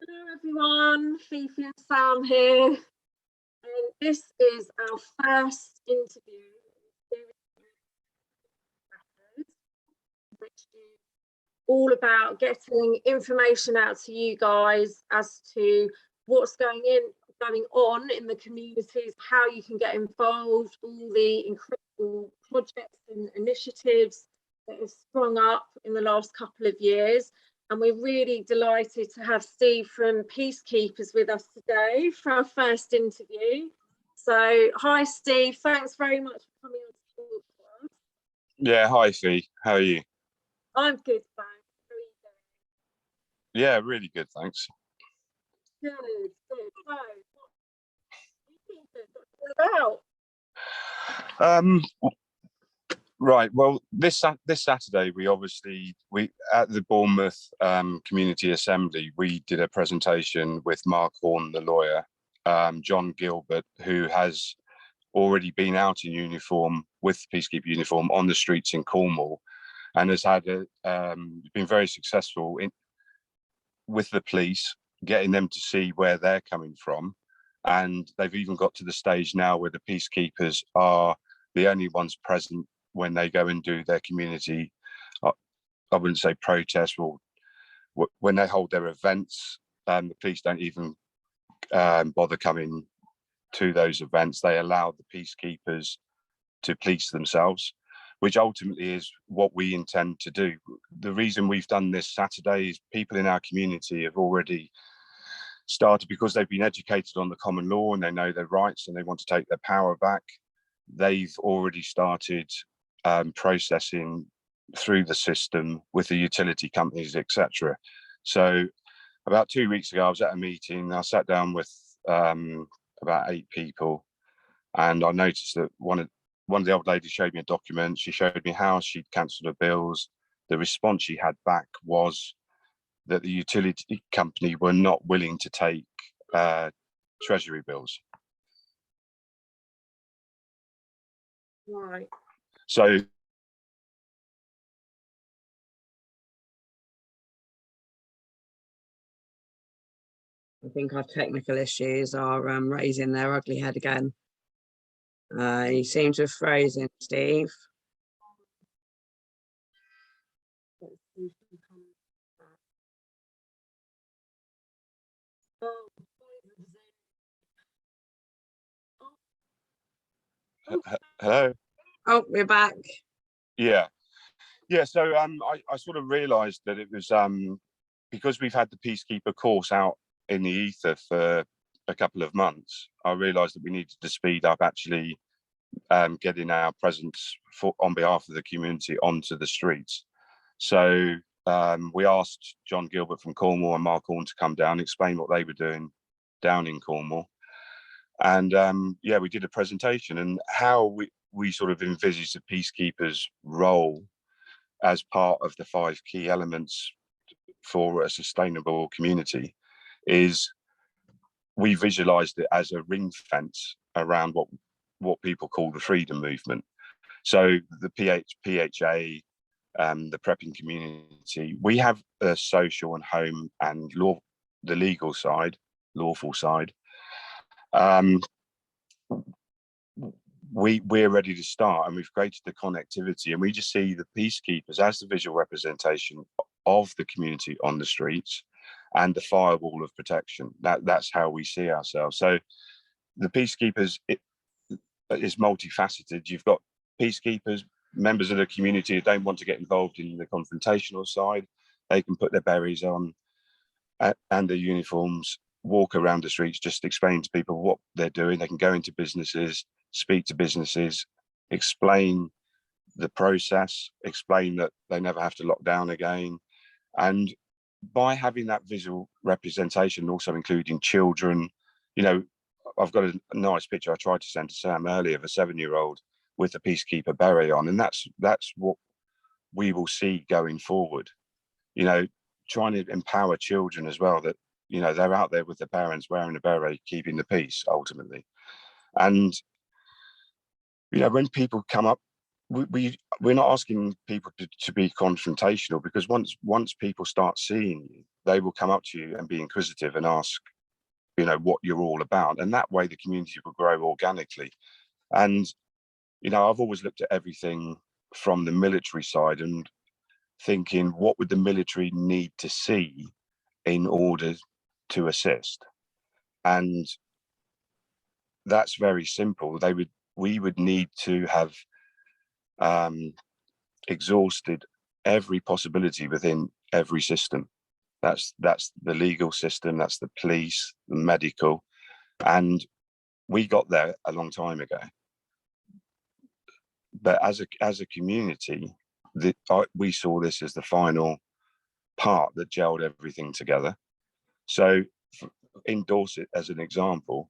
Hello everyone, Fifi and Sam here, and this is our first interview, which is all about getting information out to you guys as to what's going on in the communities, how you can get involved, all the incredible projects and initiatives that have sprung up in the last couple of years. And we're really delighted to have Steve from Peacekeepers with us today for our first interview. So, hi Steve, thanks very much for coming on to talk to us. Yeah, hi Fee, how are you? I'm good, thanks. How are you doing? Yeah, really good, thanks. Good, good. So, what are you about? Right, well, this Saturday we at the Bournemouth Community Assembly we did a presentation with Mark Horn, the lawyer, John Gilbert, who has already been out in uniform with Peacekeeper uniform on the streets in Cornwall, and has had been very successful with the police, getting them to see where they're coming from, and they've even got to the stage now where the peacekeepers are the only ones present when they go and do their community, I wouldn't say protest, or when they hold their events, the police don't even bother coming to those events. They allow the peacekeepers to police themselves, which ultimately is what we intend to do. The reason we've done this Saturday is people in our community have already started, because they've been educated on the common law and they know their rights and they want to take their power back. They've already started processing through the system with the utility companies, etc. So about 2 weeks ago, I was at a meeting. I sat down with about 8 people, and I noticed that one of the old ladies showed me a document. She showed me how she'd cancelled her bills. The response she had back was that the utility company were not willing to take treasury bills. Right. So I think our technical issues are raising their ugly head again. You seem to have frozen, Steve. Hello. Oh, we're back. Yeah. So I sort of realised that it was because we've had the Peacekeeper course out in the ether for a couple of months. I realised that we needed to speed up actually getting our presence on behalf of the community onto the streets. So we asked John Gilbert from Cornwall and Mark Horn to come down, explain what they were doing down in Cornwall. And yeah, we did a presentation and how we sort of envisaged the Peacekeepers role as part of the 5 key elements for a sustainable community. Is we visualized it as a ring fence around what people call the freedom movement. So the PHA, the prepping community, we have a social and home and law, the legal side, lawful side. We're ready to start, and we've created the connectivity, and we just see the peacekeepers as the visual representation of the community on the streets and the firewall of protection. That's how we see ourselves. So the peacekeepers is multifaceted. You've got peacekeepers, members of the community who don't want to get involved in the confrontational side. They can put their berets on and their uniforms, walk around the streets, just explain to people what they're doing. They can go into businesses, speak to businesses, explain the process, explain that they never have to lock down again. And by having that visual representation, also including children, you know, I've got a nice picture I tried to send to Sam earlier of a 7-year-old with a peacekeeper beret on, and that's what we will see going forward. You know, trying to empower children as well, that, you know, they're out there with their parents wearing a beret, keeping the peace ultimately. And, you know, when people come up, we're not asking people to be confrontational, because once people start seeing you, they will come up to you and be inquisitive and ask, you know, what you're all about. And that way the community will grow organically. And, you know, I've always looked at everything from the military side and thinking, what would the military need to see in order to assist? And that's very simple. We would need to have exhausted every possibility within every system. That's the legal system, that's the police, the medical, and we got there a long time ago. But as a community, we saw this as the final part that gelled everything together. So in Dorset, as an example,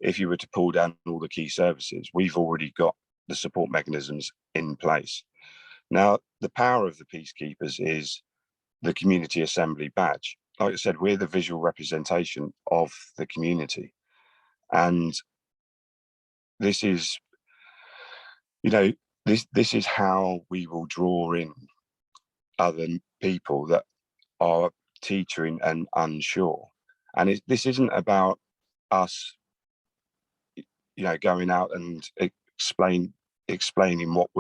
if you were to pull down all the key services, we've already got the support mechanisms in place. Now, the power of the Peacekeepers is the community assembly badge. Like I said, we're the visual representation of the community. And this is, you know, this is how we will draw in other people that are teetering and unsure. And this isn't about us, you know, going out and explaining what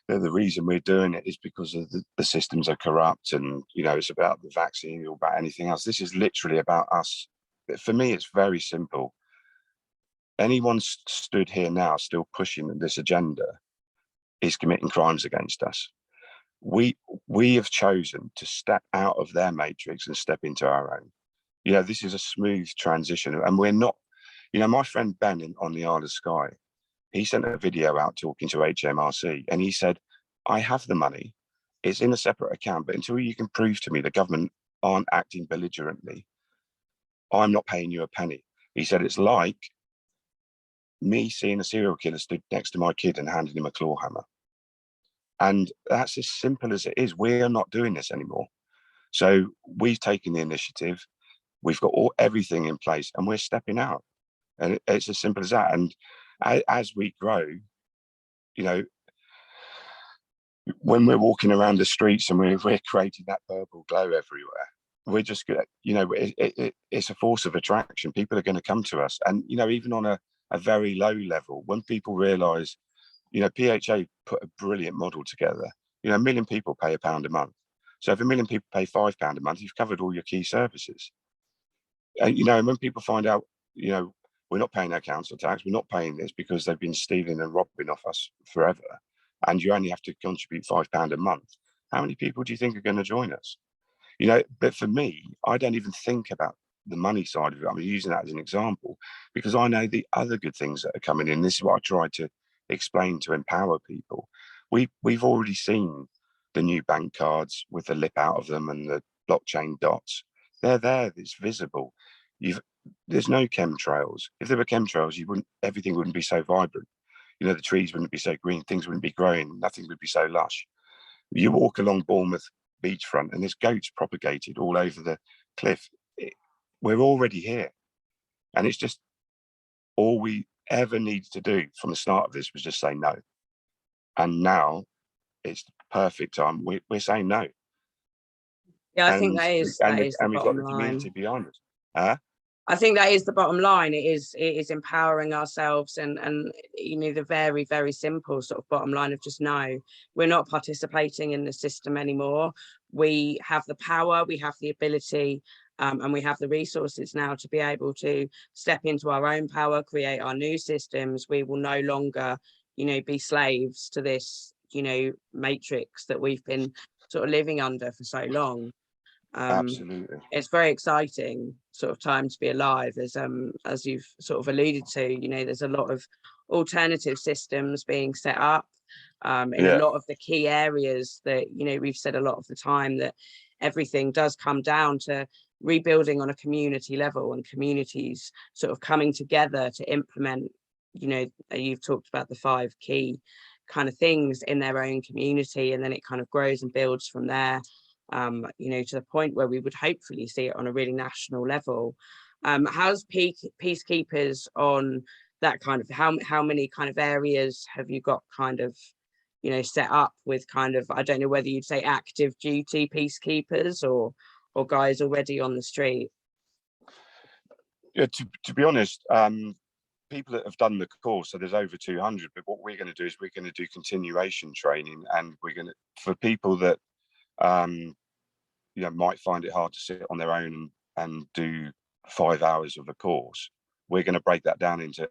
the reason we're doing it is because of the systems are corrupt, and, you know, it's about the vaccine or about anything else. This is literally about us. For me, it's very simple. Anyone stood here now still pushing this agenda is committing crimes against us. We have chosen to step out of their matrix and step into our own. You know, this is a smooth transition, and we're not, you know, my friend Ben on the Isle of Skye, he sent a video out talking to HMRC, and he said, I have the money, it's in a separate account, but until you can prove to me the government aren't acting belligerently, I'm not paying you a penny. He said, it's like me seeing a serial killer stood next to my kid and handing him a claw hammer. And that's as simple as it is. We are not doing this anymore. So we've taken the initiative, we've got everything in place, and we're stepping out. And it's as simple as that. And as we grow, you know, when we're walking around the streets and we're creating that purple glow everywhere, we're just, you know, it's a force of attraction. People are going to come to us. And, you know, even on a very low level, when people realize, you know, PHA put a brilliant model together. You know, 1 million people pay £1 a month. So if 1 million people pay £5 a month, you've covered all your key services. And, you know, when people find out, you know, we're not paying our council tax, we're not paying this because they've been stealing and robbing off us forever, and you only have to contribute £5 a month, how many people do you think are going to join us? You know, but for me, I don't even think about the money side of it. I'm using that as an example because I know the other good things that are coming in. This is what I try to explain to empower people. We've already seen the new bank cards with the lip out of them and the blockchain dots. They're there, it's visible. There's no chemtrails. If there were chemtrails, everything wouldn't be so vibrant. You know, the trees wouldn't be so green, things wouldn't be growing, nothing would be so lush. You walk along Bournemouth beachfront and there's goats propagated all over the cliff. We're already here. And it's just all we ever needed to do from the start of this was just say no. And now it's the perfect time. We're saying no. Yeah, I think that is the we've bottom got the line. community behind us. I think that is the bottom line. It is empowering ourselves, and you know, the very, very simple sort of bottom line of just no, we're not participating in the system anymore. We have the power, we have the ability, and we have the resources now to be able to step into our own power, create our new systems. We will no longer, you know, be slaves to this, you know, matrix that we've been sort of living under for so long. Absolutely. It's very exciting sort of time to be alive, as you've sort of alluded to. You know, there's a lot of alternative systems being set up in a lot of the key areas that, you know, we've said a lot of the time that everything does come down to rebuilding on a community level and communities sort of coming together to implement, you know, you've talked about the 5 key kind of things in their own community, and then it kind of grows and builds from there. You know, to the point where we would hopefully see it on a really national level. How's Peacekeepers on that kind of, how many kind of areas have you got kind of, you know, set up with kind of, I don't know whether you'd say active duty peacekeepers or or guys already on the street? Yeah, to be honest, people that have done the course, so there's over 200, but what we're going to do is we're going to do continuation training, and we're going to, for people that might find it hard to sit on their own and do 5 hours of a course, we're going to break that down into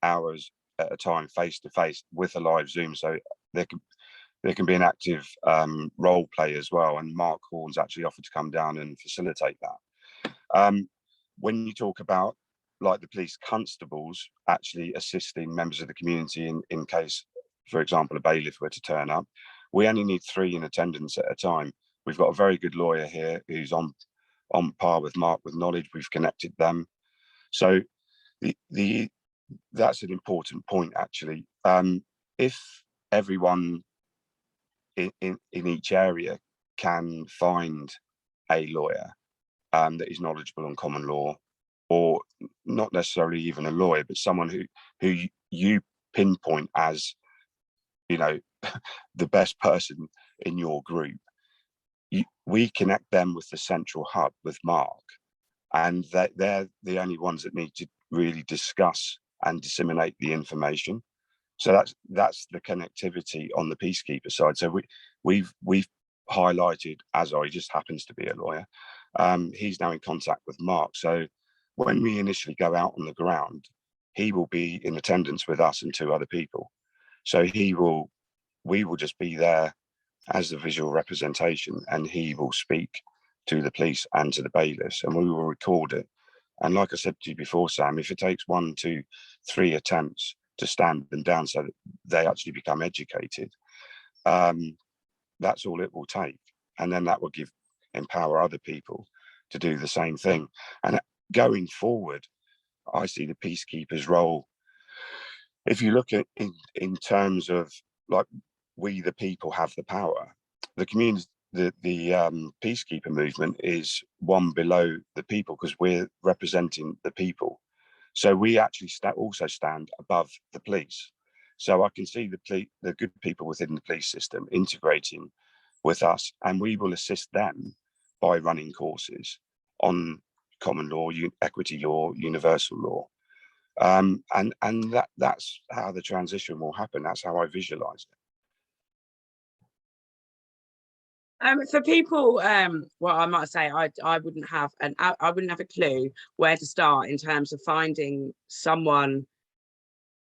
hours at a time, face to face, with a live Zoom, so there can be an active role play as well. And Mark Horn's actually offered to come down and facilitate that. When you talk about like the police constables actually assisting members of the community in case, for example, a bailiff were to turn up, we only need 3 in attendance at a time. We've got a very good lawyer here who's on par with Mark with knowledge. We've connected them. So that's an important point, actually. If everyone in each area can find a lawyer that is knowledgeable on common law, or not necessarily even a lawyer, but someone who you pinpoint as, the best person in your group, we connect them with the central hub with Mark, and they're the only ones that need to really discuss and disseminate the information. So that's the connectivity on the Peacekeeper side. So we've highlighted Azar. He just happens to be a lawyer. He's now in contact with Mark. So when we initially go out on the ground, he will be in attendance with us and 2 other people. So we will just be there as the visual representation, and he will speak to the police and to the bailiffs, and we will record it. And like I said to you before, Sam, if it takes 1, 2, 3 attempts to stand them down so that they actually become educated, that's all it will take. And then that will empower other people to do the same thing. And going forward, I see the Peacekeepers role, if you look at in terms of like, we the people have the power. The community, the Peacekeeper movement is one below the people, because we're representing the people. So we actually also stand above the police. So I can see the good people within the police system integrating with us, and we will assist them by running courses on common law, equity law, universal law. And that's how the transition will happen. That's how I visualize it. For people, well, I might say I wouldn't have a clue where to start in terms of finding someone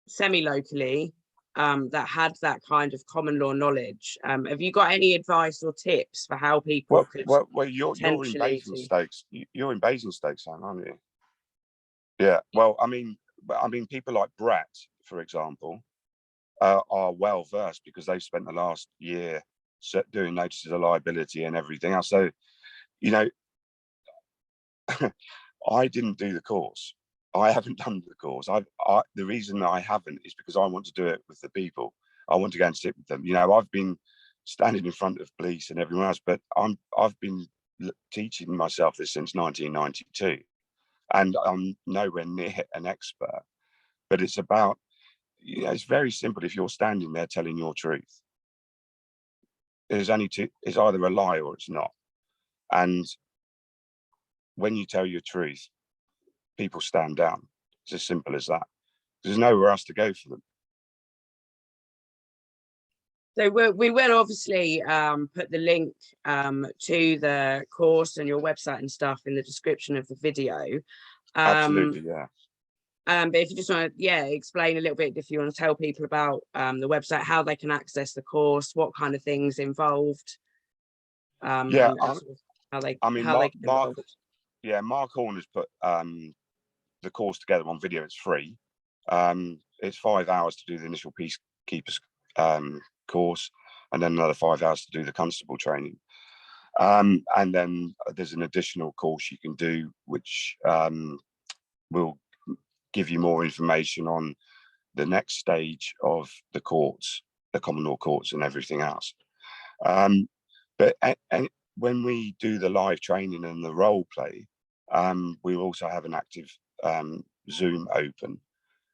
semi-locally that had that kind of common law knowledge. Have you got any advice or tips for how people could? Well, you're in Basingstoke. You're in Basingstoke, Sam, aren't you? Yeah. Well, I mean, people like Brett, for example, are well versed because they've spent the last year doing notices of liability and everything else. So, I didn't do the course. I haven't done the course. The reason I haven't is because I want to do it with the people. I want to go and sit with them. I've been standing in front of police and everyone else, but I've been teaching myself this since 1992, and I'm nowhere near an expert. But it's about, it's very simple. If you're standing there telling your truth, it's either a lie or it's not. And when you tell your truth, people stand down. It's as simple as that. There's nowhere else to go for them. So we will obviously put the link to the course and your website and stuff in the description of the video. Absolutely, yeah. But if you just want to, explain a little bit, if you want to tell people about the website, how they can access the course, what kind of things involved. How they can involve it. Yeah, Mark Horn has put the course together on video. It's free. It's 5 hours to do the initial Peacekeepers course, and then another 5 hours to do the constable training. And then there's an additional course you can do, which will give you more information on the next stage of the courts, the common law courts and everything else. But when we do the live training and the role play, we also have an active Zoom open,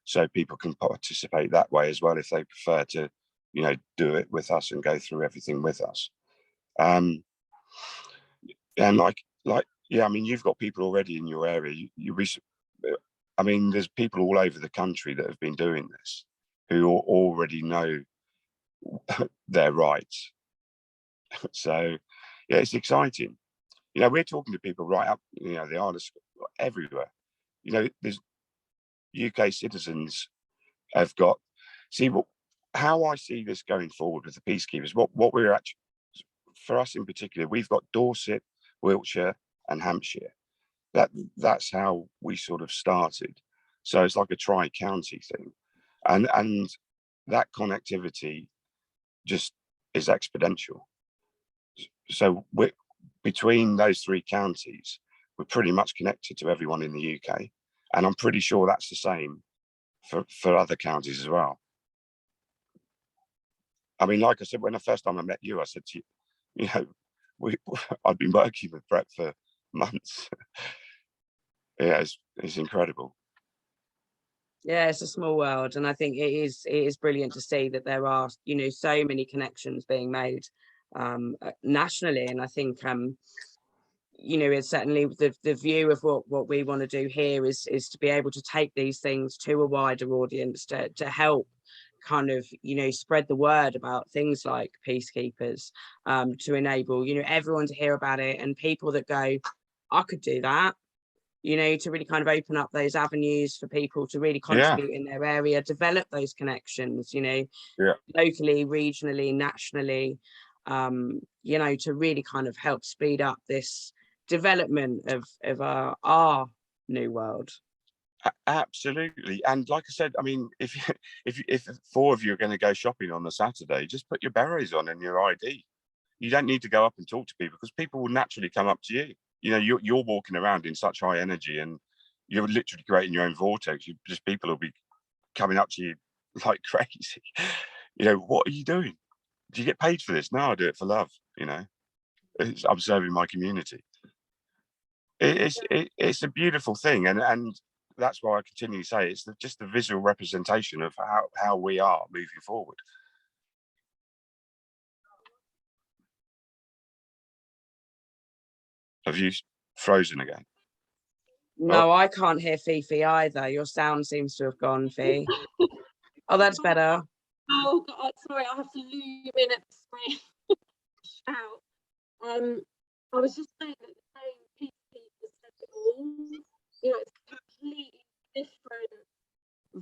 so people can participate that way as well if they prefer to, do it with us and go through everything with us. And like like, yeah, I mean, you've got people already in your area. I mean, there's people all over the country that have been doing this who already know their rights. So, yeah, it's exciting. You know, we're talking to people right up, you know, the artists everywhere. You know, there's UK citizens have got, see, how I see this going forward with the peacekeepers, what we're actually, for us in particular, we've got Dorset, Wiltshire and Hampshire. That's how we sort of started. So it's like a tri-county thing. And that connectivity just is exponential. So between those 3 counties, we're pretty much connected to everyone in the UK. And I'm pretty sure that's the same for other counties as well. I mean, like I said, when the first time I met you, I said to you, you know, I've been working with Brett for months. Yeah, it's incredible. Yeah, it's a small world, and I think it is brilliant to see that there are, you know, so many connections being made nationally. And I think you know, it's certainly the view of what we want to do here is to be able to take these things to a wider audience to help kind of, you know, spread the word about things like Peacekeepers, to enable, you know, everyone to hear about it, and people that go, I could do that, you know, to really kind of open up those avenues for people to really contribute in their area, develop those connections, you know, locally, regionally, nationally, you know, to really kind of help speed up this development of our new world. Absolutely. And like I said, I mean, if 4 of you are going to go shopping on a Saturday, just put your berets on and your ID. You don't need to go up and talk to people, because people will naturally come up to you. You know, you're walking around in such high energy, and you're literally creating your own vortex. People will be coming up to you like crazy. You know, what are you doing? Do you get paid for this? No, I do it for love. You know, I'm serving my community. It's a beautiful thing, and that's why I continue to say it's just the visual representation of how we are moving forward. Have you frozen again? No, I can't hear Fifi either. Your sound seems to have gone, Fi. Oh, that's better. Oh God, sorry, I have to loom in at the screen. Shout. I was just saying that the same Peacekeepers said it all. You know, it's a completely different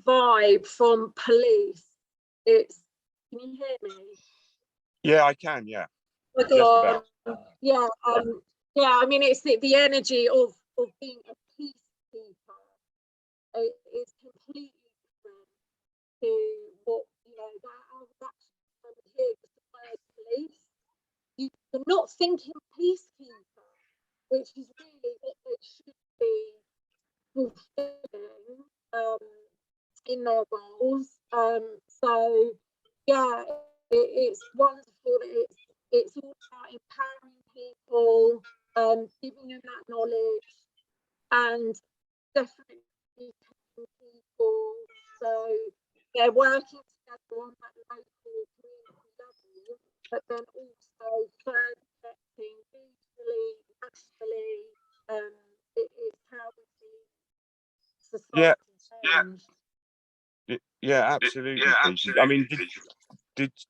vibe from police. It's, can you hear me? Yeah, I can. Yeah. Oh my God. Yeah. Yeah. I mean, it's the energy of being a peacekeeper. It's completely different to what, you know, that I was actually here with the word police. You're not thinking peacekeeper, which is really what they should be fulfilling in their roles. So yeah, it's wonderful. It's all about empowering people, giving them that knowledge, and definitely helping people. So they're working together on that local community level, but then also further connecting regionally, nationally. It's how we see society change. Yeah, absolutely. I mean,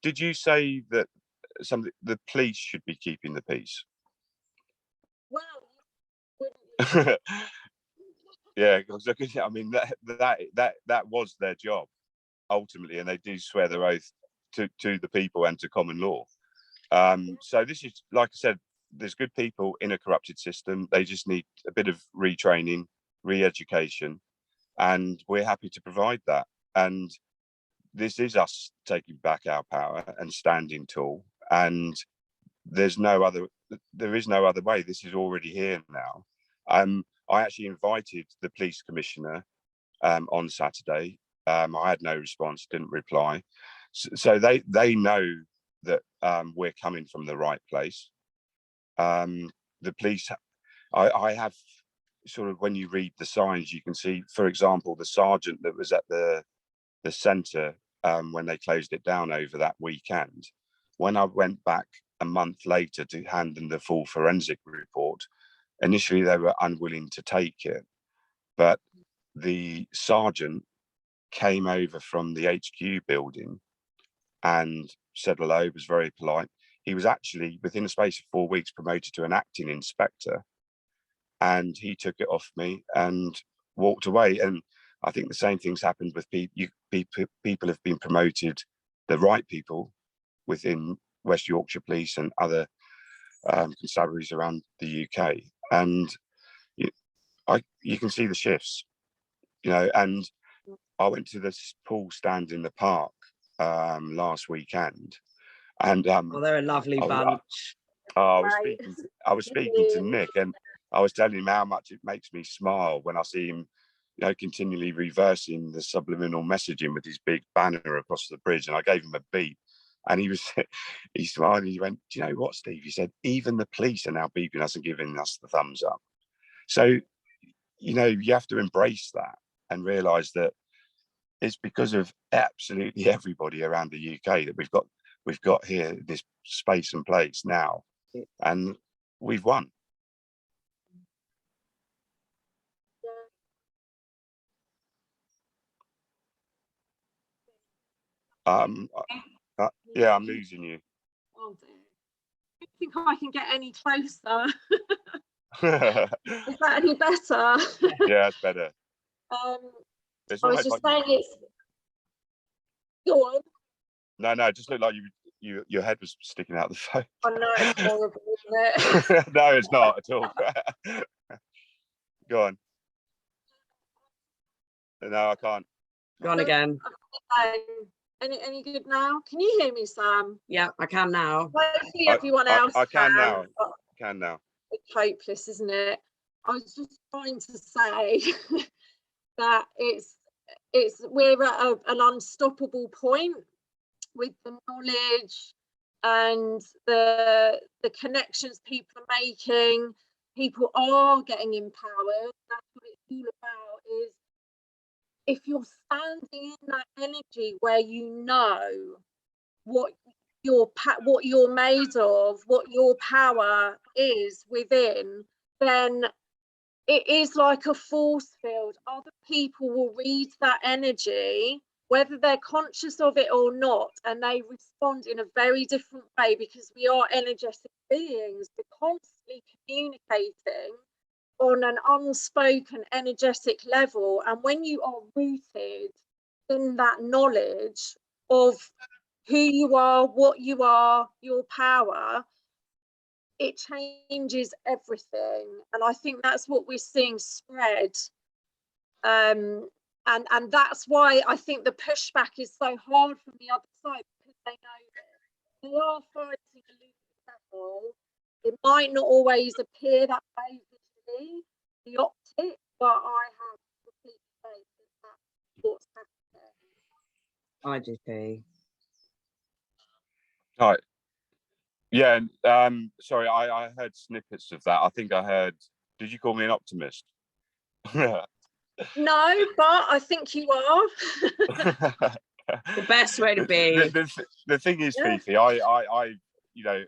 did you say that the police should be keeping the peace? Well, yeah, because I mean that was their job ultimately, and they do swear their oath to the people and to common law. So this is, like I said, there's good people in a corrupted system. They just need a bit of retraining, re-education, and we're happy to provide that. And this is us taking back our power and standing tall. And there is no other way. This is already here now. I actually invited the police commissioner on Saturday. I had no response, didn't reply. So they know that we're coming from the right place. The police, I have sort of, when you read the signs, you can see, for example, the sergeant that was at the centre when they closed it down over that weekend. When I went back a month later to hand them the full forensic report, initially they were unwilling to take it, but the sergeant came over from the HQ building and said hello, was very polite. He was actually, within a space of 4 weeks, promoted to an acting inspector, and he took it off me and walked away. And I think the same things happened with people. People have been promoted, the right people within West Yorkshire Police and other constabularies around the UK, and you can see the shifts, you know. And I went to this pool stand in the park last weekend, and Oh, they're a lovely bunch. I was speaking to Nick, and I was telling him how much it makes me smile when I see him, you know, continually reversing the subliminal messaging with his big banner across the bridge. And I gave him a beep, and he smiled and he went, "Do you know what, Steve?" He said, "Even the police are now beeping us and giving us the thumbs up." So, you know, you have to embrace that and realize that it's because of absolutely everybody around the UK that we've got here this space and place now, and we've won. Yeah, I'm losing you. Oh dear. I don't think I can get any closer. Is that any better? Yeah, it's better. I was just saying it's. Go on. No, it just looked like your head was sticking out of the phone. I know, it's horrible, isn't it? No, it's not at all. Go on. No, I can't. Go on again. Any good now? Can you hear me, Sam? Yeah, I can now. Hopefully everyone else I can now. I can now. It's hopeless, isn't it? I was just trying to say that we're at an unstoppable point with the knowledge and the connections people are making. People are getting empowered. That's what it's all about. Is if you're standing in that energy where you know what you're made of, what your power is within, then it is like a force field. Other people will read that energy, whether they're conscious of it or not, and they respond in a very different way, because we are energetic beings. We're constantly communicating on an unspoken energetic level, and when you are rooted in that knowledge of who you are, what you are, your power, it changes everything. And I think that's what we're seeing spread, and that's why I think the pushback is so hard from the other side, because they know they are fighting a losing battle. It might not always appear that way visually, the optic, but I have complete faith that that's what's happening. I do too. Right. Yeah. Sorry, I heard snippets of that. I think I heard. Did you call me an optimist? No, but I think you are. The best way to be. The thing is, Yeah. Fifi, I you know,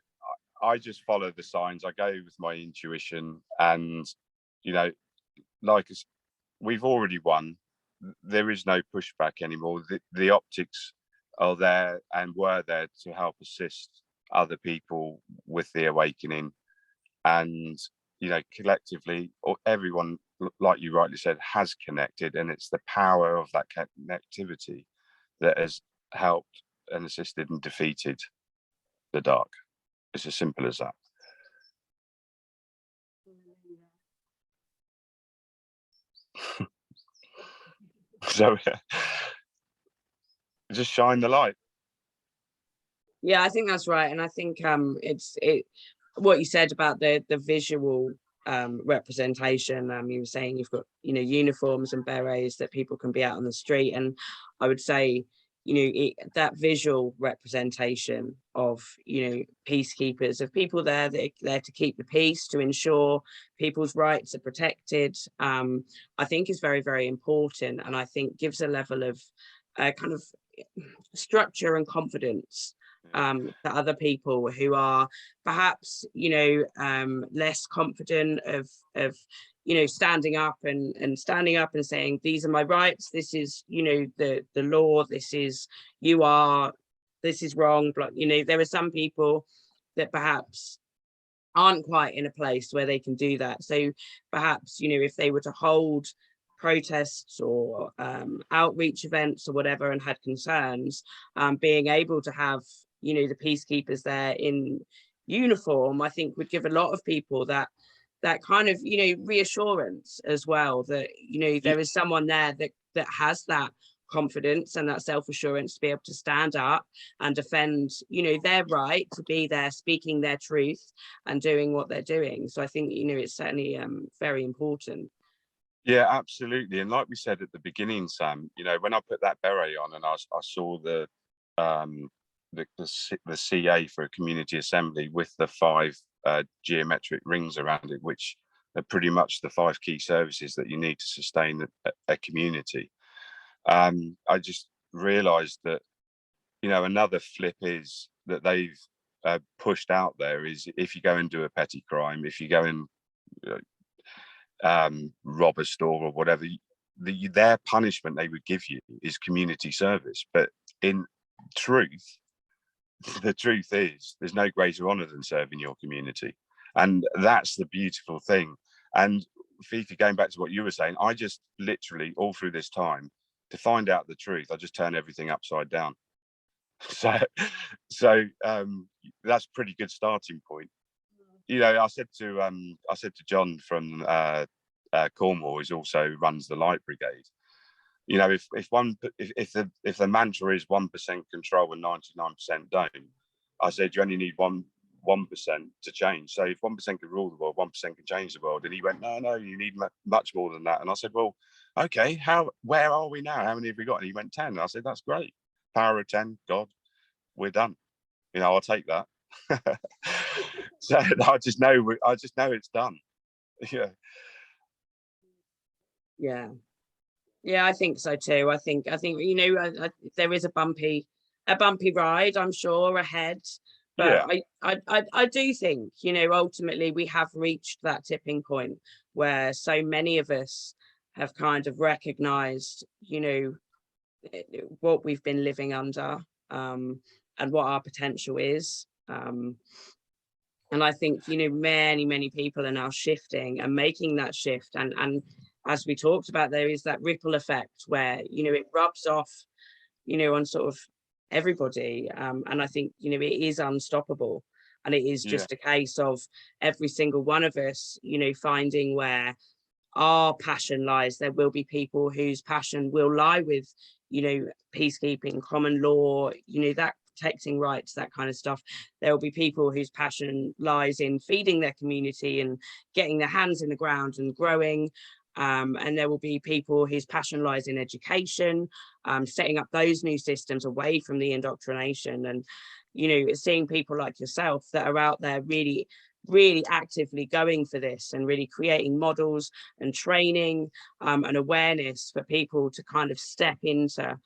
I just follow the signs. I go with my intuition, and you know, like we've already won. There is no pushback anymore. The optics are there and were there to help assist other people with the awakening, and you know, collectively, or everyone, like you rightly said, has connected, and it's the power of that connectivity that has helped and assisted and defeated the dark. It's as simple as that. So just shine the light. Yeah, I think that's right. And I think what you said about the visual representation. You were saying you've got, you know, uniforms and berets that people can be out on the street, and I would say, you know, that visual representation of, you know, peacekeepers, of people there that are there to keep the peace, to ensure people's rights are protected, I think is very, very important, and I think gives a level of kind of structure and confidence to other people who are perhaps, less confident of standing up and saying, these are my rights, this is, the law, this is wrong. But there are some people that perhaps aren't quite in a place where they can do that. So perhaps, if they were to hold protests or outreach events or whatever and had concerns, being able to have, the peacekeepers there in uniform, I think would give a lot of people that kind of, reassurance as well, that, there is someone there that has that confidence and that self-assurance to be able to stand up and defend, their right to be there, speaking their truth and doing what they're doing. So I think, it's certainly very important. Yeah, absolutely. And like we said at the beginning, Sam, when I put that beret on and I saw the CA for a community assembly with the 5 geometric rings around it, which are pretty much the 5 key services that you need to sustain a community. I just realized that, another flip is that they've pushed out there is, if you go and do a petty crime, if you go and rob a store or whatever, their punishment they would give you is community service. But in truth, the truth is there's no greater honor than serving your community. And that's the beautiful thing. And Fifi, going back to what you were saying, I just literally all through this time, to find out the truth, I just turn everything upside down. So that's a pretty good starting point. I said to John from Cornwall, who also runs the Light Brigade, if the mantra is 1% control and 99% don't, I said you only need 1% to change. So if 1% can rule the world, 1% can change the world. And he went, no, you need much more than that. And I said, well, okay, where are we now? How many have we got? And he went 10. And I said, that's great. Power of 10, God, we're done. I'll take that. So I just know it's done. Yeah, I think so too. I think there is a bumpy ride, I'm sure, ahead. But yeah. I do think, ultimately we have reached that tipping point where so many of us have kind of recognized, what we've been living under, and what our potential is. And I think, many people are now shifting and making that shift. And as we talked about, there is that ripple effect where, it rubs off, on sort of everybody. And I think, it is unstoppable. And it is just a case of every single one of us, finding where our passion lies. There will be people whose passion will lie with, peacekeeping, common law, that protecting rights, that kind of stuff. There will be people whose passion lies in feeding their community and getting their hands in the ground and growing. And there will be people whose passion lies in education, setting up those new systems away from the indoctrination. And, seeing people like yourself that are out there really actively going for this and really creating models and training and awareness for people to kind of step into,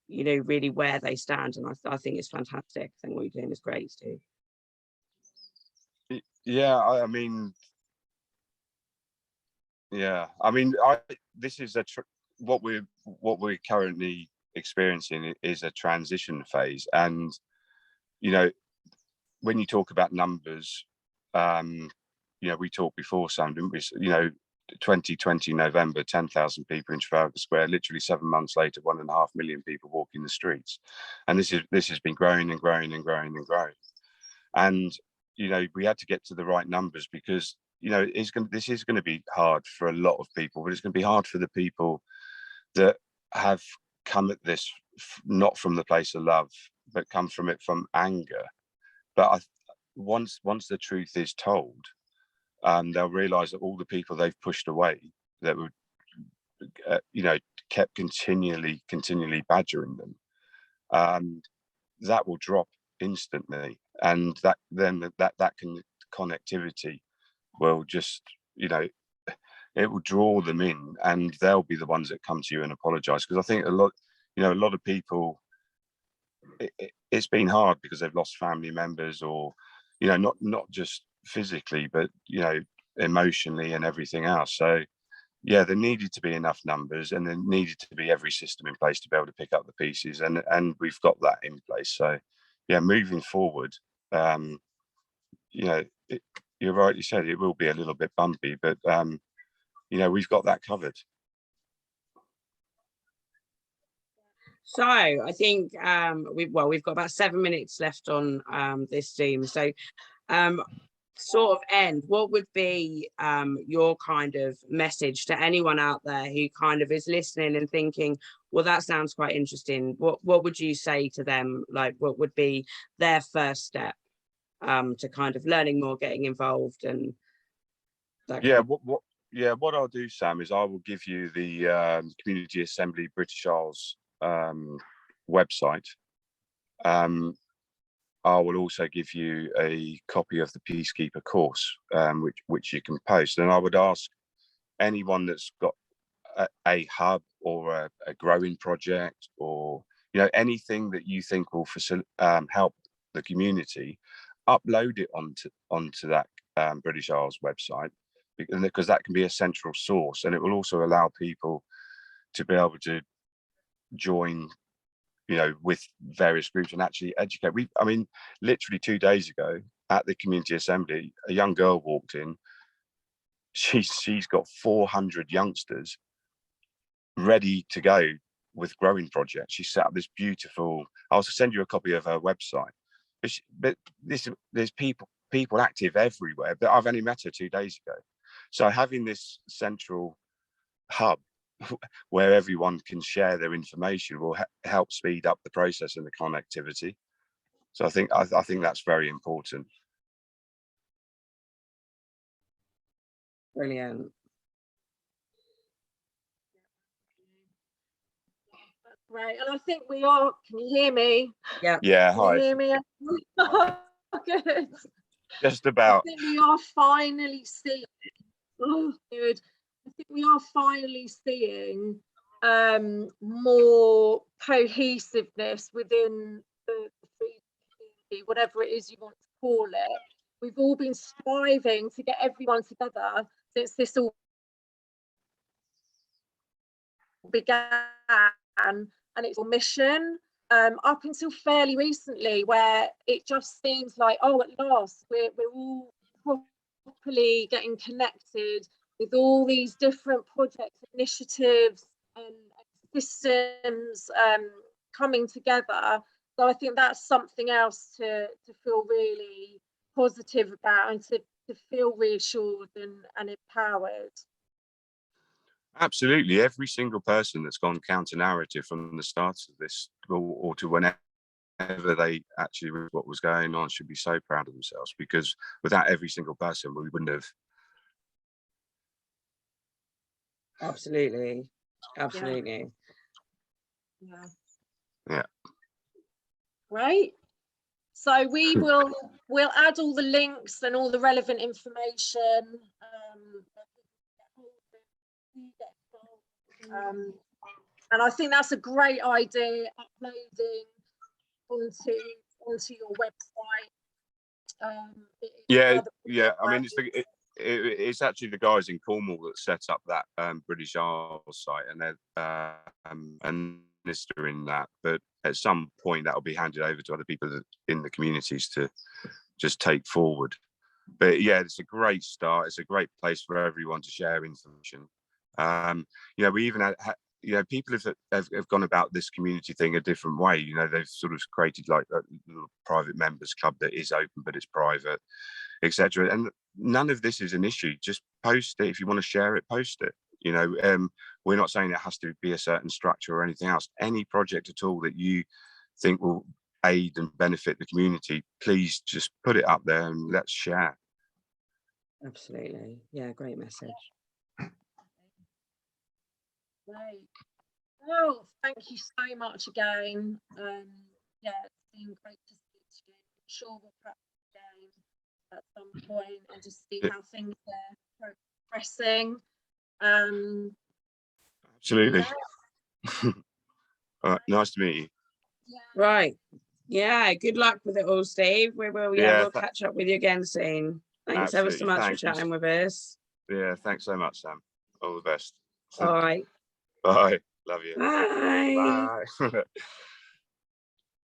really where they stand. And I think it's fantastic. I think what you're doing is great, Steve. Yeah, this is what we're currently experiencing is a transition phase. And when you talk about numbers, we talked before, Sam, didn't we? 2020 November, 10,000 people in Trafalgar Square. Literally 7 months later, 1.5 million people walking the streets, and this has been growing and growing and growing and growing. And we had to get to the right numbers because this is going to be hard for a lot of people, but it's going to be hard for the people that have come at this not from the place of love, but come from it from anger. But once the truth is told, they'll realize that all the people they've pushed away that were, kept continually badgering them, that will drop instantly, and that connectivity will just, it will draw them in, and they'll be the ones that come to you and apologize. Because I think a lot of people it's been hard because they've lost family members, or not just physically, but emotionally and everything else. So yeah, there needed to be enough numbers, and there needed to be every system in place to be able to pick up the pieces, and we've got that in place. So yeah, moving forward, you're right, you said it will be a little bit bumpy, but we've got that covered. So I think we've got about 7 minutes left on this Zoom. So sort of end, what would be your kind of message to anyone out there who kind of is listening and thinking, well, that sounds quite interesting? What would you say to them? Like, what would be their first step to kind of learning more, getting involved, and that? What I'll do, Sam, is I will give you the Community Assembly British Isles website. I will also give you a copy of the Peacekeeper course, which you can post. And I would ask anyone that's got a hub or a growing project, or anything that you think will help the community, upload it onto that British Isles website, because that can be a central source, and it will also allow people to be able to join with various groups and actually educate. Literally 2 days ago at the community assembly, a young girl walked in. She's got 400 youngsters ready to go with growing projects. She set up this beautiful, I'll send you a copy of her website, but there's people active everywhere, but I've only met her 2 days ago. So having this central hub where everyone can share their information will help speed up the process and the connectivity. So I think that's very important. Brilliant. That's great. And I think we are, can you hear me? Yeah. Yeah, hi. Can you hear me? Good. Just about. I think we are finally seeing, good. I think we are finally seeing more cohesiveness within the community, whatever it is you want to call it. We've all been striving to get everyone together since this all began, and it's a mission up until fairly recently, where it just seems like, at last we're all properly getting connected with all these different projects, initiatives and systems coming together. So I think that's something else to feel really positive about, and to feel reassured and empowered. Absolutely. Every single person that's gone counter narrative from the start of this, or to whenever they actually knew what was going on, should be so proud of themselves, because without every single person, we wouldn't have. Absolutely. Yeah. Right. So we'll add all the links and all the relevant information. And I think that's a great idea, uploading onto your website. It's actually the guys in Cornwall that set up that British Isles site, and they're administering that. But at some point, that will be handed over to other people in the communities to just take forward. But yeah, it's a great start. It's a great place for everyone to share information. We even had people have gone about this community thing a different way. They've sort of created like a little private members club that is open but it's private, etc. And none of this is an issue. Just post it. If you want to share it, post it. We're not saying it has to be a certain structure or anything else. Any project at all that you think will aid and benefit the community, please just put it up there and let's share. Absolutely. Yeah, great message. Great. Well, thank you so much again. It's been great to speak to you. I'm sure we'll perhaps again at some point and just see how things are progressing. Absolutely. All right, nice to meet you. Right. Yeah, good luck with it all, Steve. We'll catch up with you again soon. Thanks ever so much for chatting with us. Yeah, thanks so much, Sam. All the best. All right. Bye. Love you. Bye. Bye.